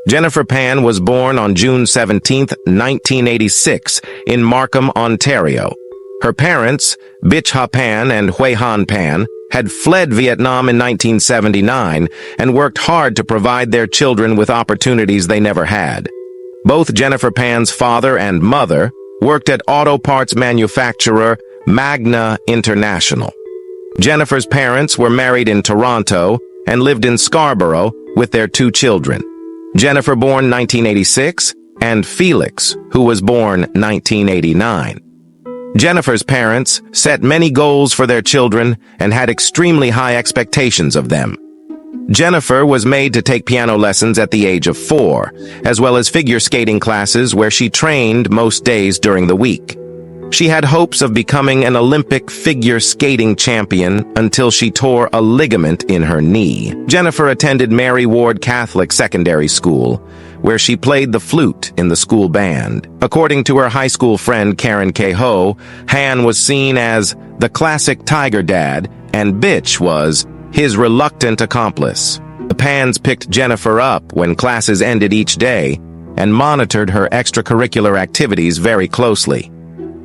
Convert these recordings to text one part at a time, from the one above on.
Jennifer Pan was born on June 17, 1986, in Markham, Ontario. Her parents, Bich Ha Pan and Hui Han Pan, had fled Vietnam in 1979 and worked hard to provide their children with opportunities they never had. Both Jennifer Pan's father and mother worked at auto parts manufacturer Magna International. Jennifer's parents were married in Toronto and lived in Scarborough with their 2 children. Jennifer born 1986 and Felix, who was born 1989. Jennifer's parents set many goals for their children and had extremely high expectations of them. Jennifer was made to take piano lessons at the age of 4, as well as figure skating classes where she trained most days during the week. She had hopes of becoming an Olympic figure skating champion until she tore a ligament in her knee. Jennifer attended Mary Ward Catholic Secondary School, where she played the flute in the school band. According to her high school friend Karen K. Ho, Han was seen as the classic tiger dad, and Bitch was his reluctant accomplice. The Pans picked Jennifer up when classes ended each day and monitored her extracurricular activities very closely.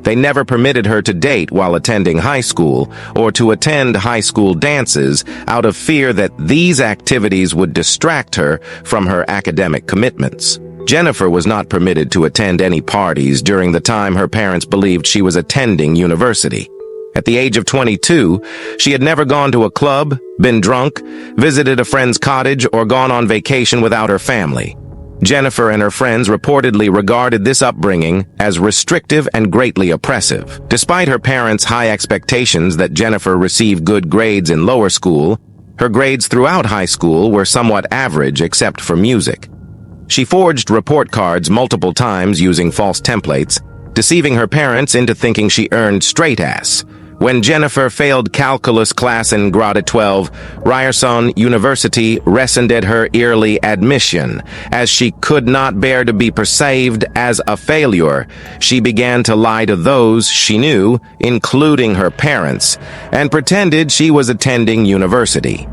They never permitted her to date while attending high school or to attend high school dances out of fear that these activities would distract her from her academic commitments. Jennifer was not permitted to attend any parties during the time her parents believed she was attending university. At the age of 22, she had never gone to a club, been drunk, visited a friend's cottage, or gone on vacation without her family. Jennifer and her friends reportedly regarded this upbringing as restrictive and greatly oppressive. Despite her parents' high expectations that Jennifer receive good grades in lower school, her grades throughout high school were somewhat average except for music. She forged report cards multiple times using false templates, deceiving her parents into thinking she earned straight A's. When Jennifer failed calculus class in grade 12, Ryerson University rescinded her yearly admission. As she could not bear to be perceived as a failure, she began to lie to those she knew, including her parents, and pretended she was attending university.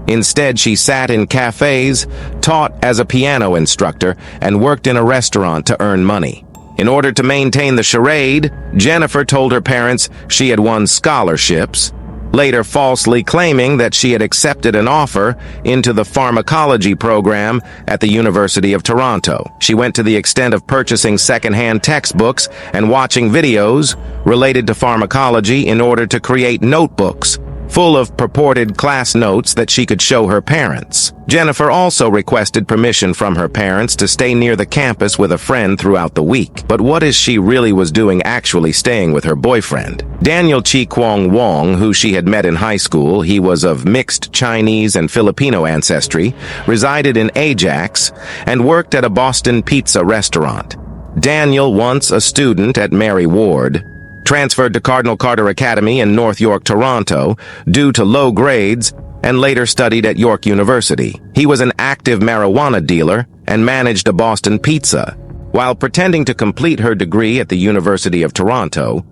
Instead, she sat in cafes, taught as a piano instructor, and worked in a restaurant to earn money. In order to maintain the charade, Jennifer told her parents she had won scholarships, later falsely claiming that she had accepted an offer into the pharmacology program at the University of Toronto. She went to the extent of purchasing secondhand textbooks and watching videos related to pharmacology in order to create notebooks full of purported class notes that she could show her parents. Jennifer also requested permission from her parents to stay near the campus with a friend throughout the week. But what is she really was doing actually staying with her boyfriend? Daniel Chi Kwong Wong, who she had met in high school, he was of mixed Chinese and Filipino ancestry, resided in Ajax, and worked at a Boston pizza restaurant. Daniel, once a student at Mary Ward, transferred to Cardinal Carter Academy in North York, Toronto, due to low grades, and later studied at York University. He was an active marijuana dealer and managed a Boston pizza. While pretending to complete her degree at the University of Toronto,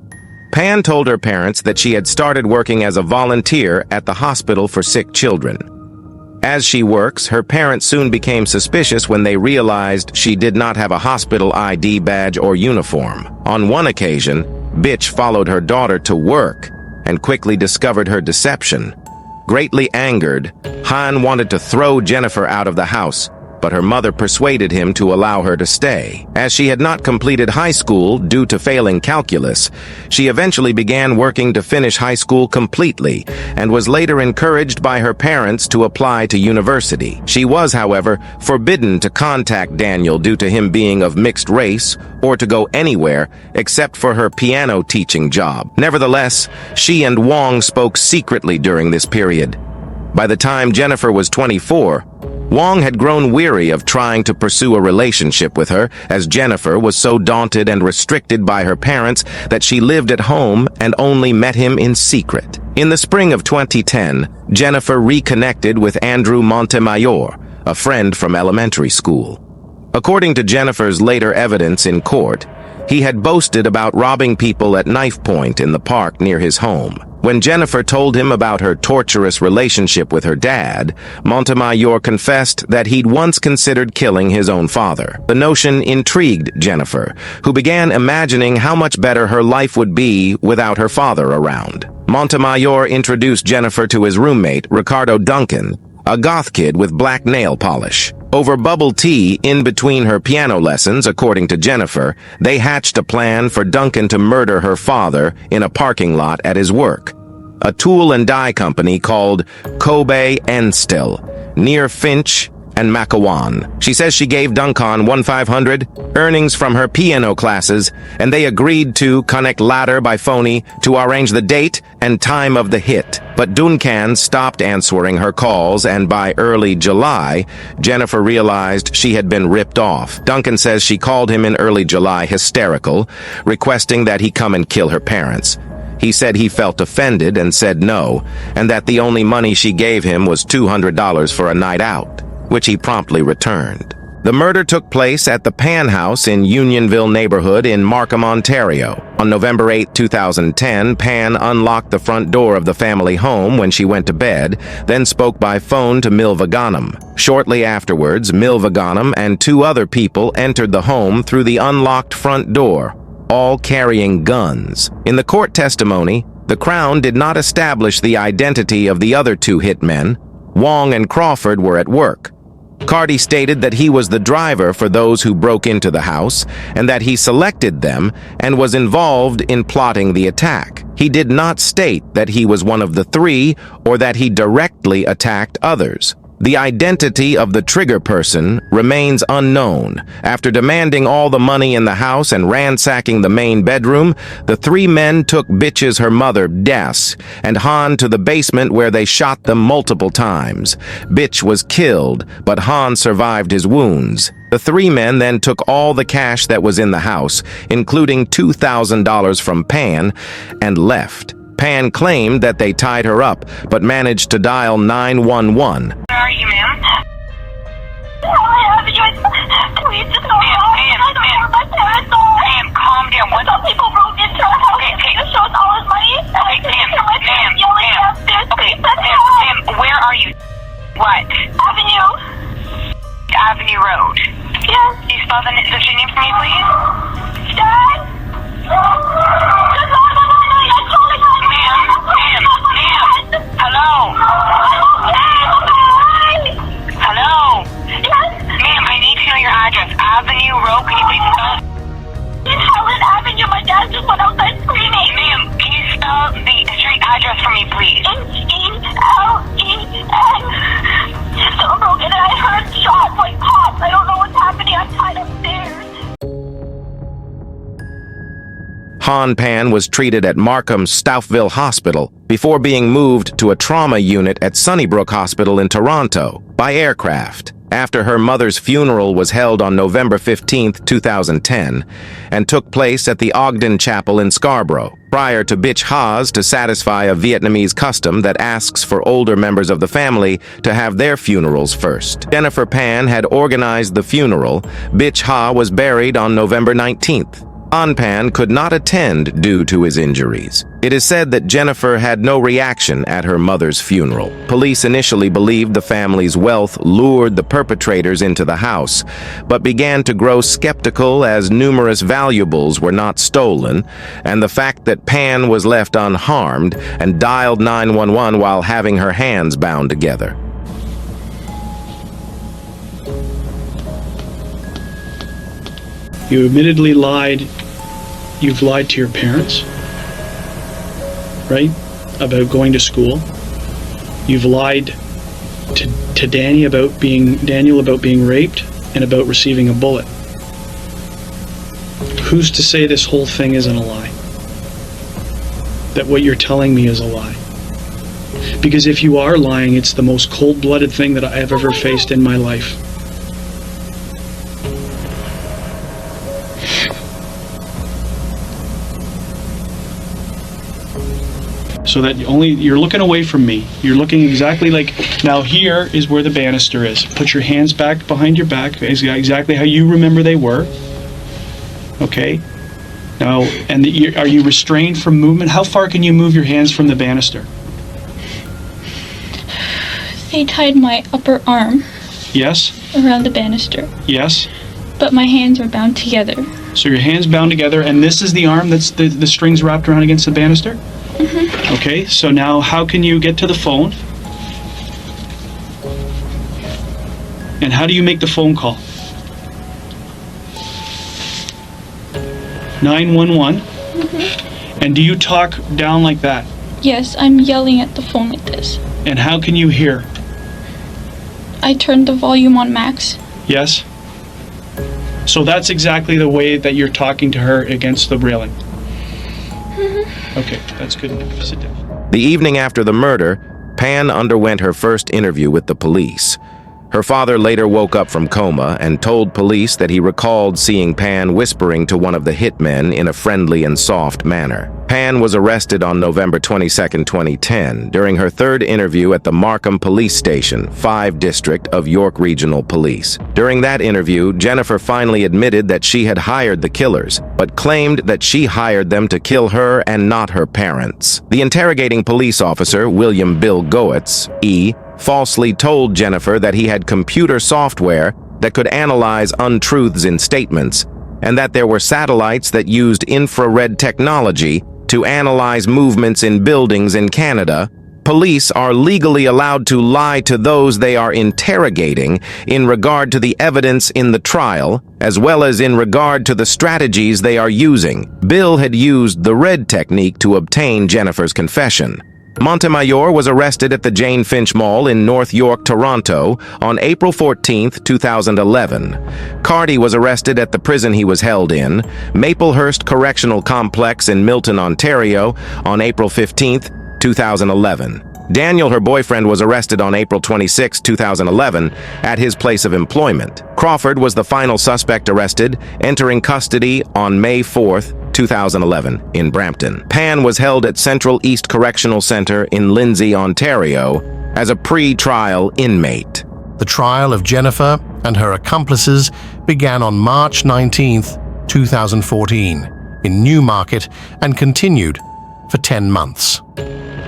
Pan told her parents that she had started working as a volunteer at the hospital for sick children. As she works, her parents soon became suspicious when they realized she did not have a hospital ID badge or uniform. On one occasion, Bitch followed her daughter to work and quickly discovered her deception. Greatly angered, Han wanted to throw Jennifer out of the house, but her mother persuaded him to allow her to stay. As she had not completed high school due to failing calculus, she eventually began working to finish high school completely and was later encouraged by her parents to apply to university. She was, however, forbidden to contact Daniel due to him being of mixed race or to go anywhere except for her piano teaching job. Nevertheless, she and Wong spoke secretly during this period. By the time Jennifer was 24, Wong had grown weary of trying to pursue a relationship with her, as Jennifer was so daunted and restricted by her parents that she lived at home and only met him in secret. In the spring of 2010, Jennifer reconnected with Andrew Montemayor, a friend from elementary school. According to Jennifer's later evidence in court, he had boasted about robbing people at knife point in the park near his home. When Jennifer told him about her torturous relationship with her dad, Montemayor confessed that he'd once considered killing his own father. The notion intrigued Jennifer, who began imagining how much better her life would be without her father around. Montemayor introduced Jennifer to his roommate, Ricardo Duncan, a goth kid with black nail polish. Over bubble tea in between her piano lessons, according to Jennifer, they hatched a plan for Duncan to murder her father in a parking lot at his work, a tool and die company called Kobe Enstil, near Finch and Macawan. She says she gave Duncan $1,500 earnings from her piano classes, and they agreed to connect ladder by phony to arrange the date and time of the hit. But Duncan stopped answering her calls, and by early July, Jennifer realized she had been ripped off. Duncan says she called him in early July hysterical, requesting that he come and kill her parents. He said he felt offended and said no, and that the only money she gave him was $200 for a night out, which he promptly returned. The murder took place at the Pan House in Unionville neighborhood in Markham, Ontario. On November 8, 2010, Pan unlocked the front door of the family home when she went to bed, then spoke by phone to Milva Ghanem. Shortly afterwards, Milva Ghanem and two other people entered the home through the unlocked front door, all carrying guns. In the court testimony, the Crown did not establish the identity of the other two hitmen. Wong and Crawford were at work. Carty stated that he was the driver for those who broke into the house and that he selected them and was involved in plotting the attack. He did not state that he was one of the three or that he directly attacked others. The identity of the trigger person remains unknown. After demanding all the money in the house and ransacking the main bedroom, the three men took Bitch's her mother, Des, and Han to the basement where they shot them multiple times. Bitch was killed, but Han survived his wounds. The three men then took all the cash that was in the house, including $2,000 from Pan, and left. Pan claimed that they tied her up, but managed to dial 911. Where are you, ma'am? Please just help me. I don't know where my parents are. Ma'am, calm down. What? Some people broke into our house and they just showed all his money. Ma'am, yelling downstairs. Okay, Please send me help. ma'am, where are you? What? Avenue. Avenue Road. Yes. Can you spell the street name for me, please? Dad? Hello? Hello? Yes? Ma'am, I need to know your address. Avenue Road, can you please spell it? In Helen Avenue, my dad just went outside screaming. Ma'am, can you spell the street address for me, please? H-E-L-E-N. So broken and I heard shots like pops. I don't know what's happening. I'm tied upstairs. Han Pan was treated at Markham's Stouffville Hospital before being moved to a trauma unit at Sunnybrook Hospital in Toronto by aircraft. After her mother's funeral was held on November 15, 2010, and took place at the Ogden Chapel in Scarborough, prior to Bitch Ha's to satisfy a Vietnamese custom that asks for older members of the family to have their funerals first. Jennifer Pan had organized the funeral. Bitch Ha was buried on November 19th. Han Pan could not attend due to his injuries. It is said that Jennifer had no reaction at her mother's funeral. Police initially believed the family's wealth lured the perpetrators into the house, but began to grow skeptical as numerous valuables were not stolen, and the fact that Pan was left unharmed and dialed 911 while having her hands bound together. You admittedly lied. You've lied to your parents, right? About going to school. You've lied to Daniel about being raped and about receiving a bullet. Who's to say this whole thing isn't a lie? That what you're telling me is a lie? Because if you are lying, it's the most cold-blooded thing that I have ever faced in my life. So that you're looking away from me. You're looking exactly like, now here is where the banister is. Put your hands back behind your back, exactly how you remember they were. Okay? Now, are you restrained from movement? How far can you move your hands from the banister? They tied my upper arm Yes? around the banister, Yes? but my hands were bound together. So your hands bound together, and this is the arm that's the strings wrapped around against the banister? Mm-hmm. Okay, so now how can you get to the phone? And how do you make the phone call? 911? Mm-hmm. And do you talk down like that? Yes, I'm yelling at the phone like this. And how can you hear? I turned the volume on max. Yes? So that's exactly the way that you're talking to her against the railing? Mm-hmm. Okay, that's good enough. Sit down. The evening after the murder, Pan underwent her first interview with the police. Her father later woke up from coma and told police that he recalled seeing Pan whispering to one of the hitmen in a friendly and soft manner. Pan was arrested on November 22, 2010, during her third interview at the Markham Police Station, 5 District of York Regional Police. During that interview, Jennifer finally admitted that she had hired the killers, but claimed that she hired them to kill her and not her parents. The interrogating police officer, William Bill Goetz, E., falsely told Jennifer that he had computer software that could analyze untruths in statements, and that there were satellites that used infrared technology to analyze movements in buildings in Canada. Police are legally allowed to lie to those they are interrogating in regard to the evidence in the trial, as well as in regard to the strategies they are using. Bill had used the red technique to obtain Jennifer's confession. Montemayor was arrested at the Jane Finch Mall in North York, Toronto, on April 14, 2011. Carty was arrested at the prison he was held in, Maplehurst Correctional Complex in Milton, Ontario, on April 15, 2011. Daniel, her boyfriend, was arrested on April 26, 2011, at his place of employment. Crawford was the final suspect arrested, entering custody on May 4, 2011, in Brampton. Pan was held at Central East Correctional Centre in Lindsay, Ontario, as a pre-trial inmate. The trial of Jennifer and her accomplices began on March 19, 2014, in Newmarket and continued for 10 months.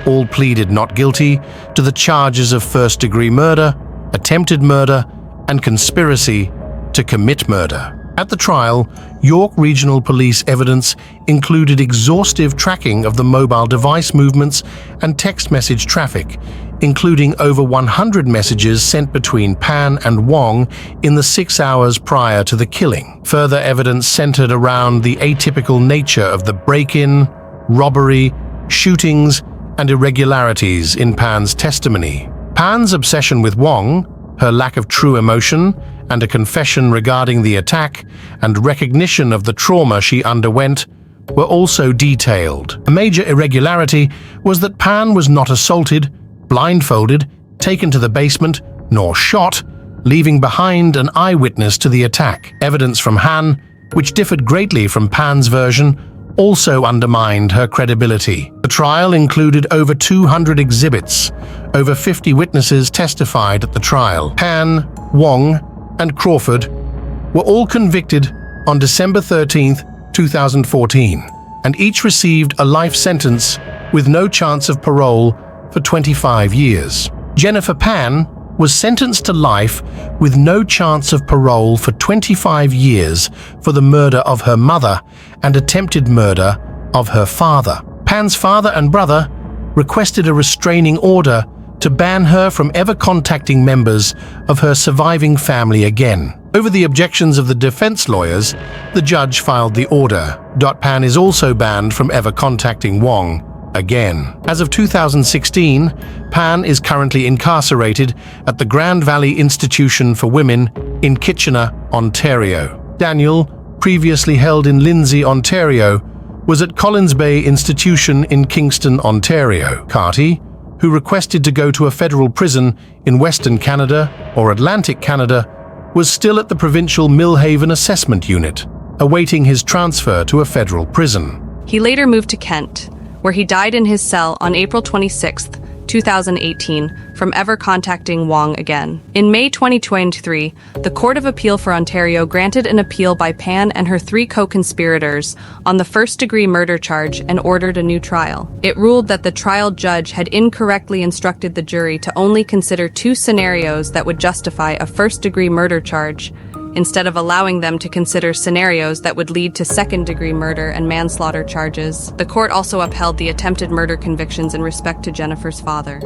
All pleaded not guilty to the charges of first-degree murder, attempted murder, and conspiracy to commit murder. At the trial, York Regional Police evidence included exhaustive tracking of the mobile device movements and text message traffic, including over 100 messages sent between Pan and Wong in the 6 hours prior to the killing. Further evidence centered around the atypical nature of the break-in, robbery, shootings, and irregularities in Pan's testimony. Pan's obsession with Wong, her lack of true emotion, and a confession regarding the attack and recognition of the trauma she underwent were also detailed. A major irregularity was that Pan was not assaulted, blindfolded, taken to the basement, nor shot, leaving behind an eyewitness to the attack. Evidence from Han, which differed greatly from Pan's version, also undermined her credibility. The trial included over 200 exhibits. Over 50 witnesses testified at the trial. Pan, Wong, and Crawford were all convicted on December 13, 2014, and each received a life sentence with no chance of parole for 25 years. Jennifer Pan was sentenced to life with no chance of parole for 25 years for the murder of her mother and attempted murder of her father. Pan's father and brother requested a restraining order to ban her from ever contacting members of her surviving family again. Over the objections of the defense lawyers, the judge filed the order. Pan is also banned from ever contacting Wong again. As of 2016, Pan is currently incarcerated at the Grand Valley Institution for Women in Kitchener, Ontario. Daniel, previously held in Lindsay, Ontario, was at Collins Bay Institution in Kingston, Ontario. Carty, who requested to go to a federal prison in Western Canada or Atlantic Canada, was still at the provincial Millhaven Assessment Unit, awaiting his transfer to a federal prison. He later moved to Kent, where he died in his cell on April 26, 2018, from ever contacting Wong again. In May 2023, the Court of Appeal for Ontario granted an appeal by Pan and her 3 co-conspirators on the first-degree murder charge and ordered a new trial. It ruled that the trial judge had incorrectly instructed the jury to only consider 2 scenarios that would justify a first-degree murder charge, instead of allowing them to consider scenarios that would lead to second-degree murder and manslaughter charges. The court also upheld the attempted murder convictions in respect to Jennifer's father.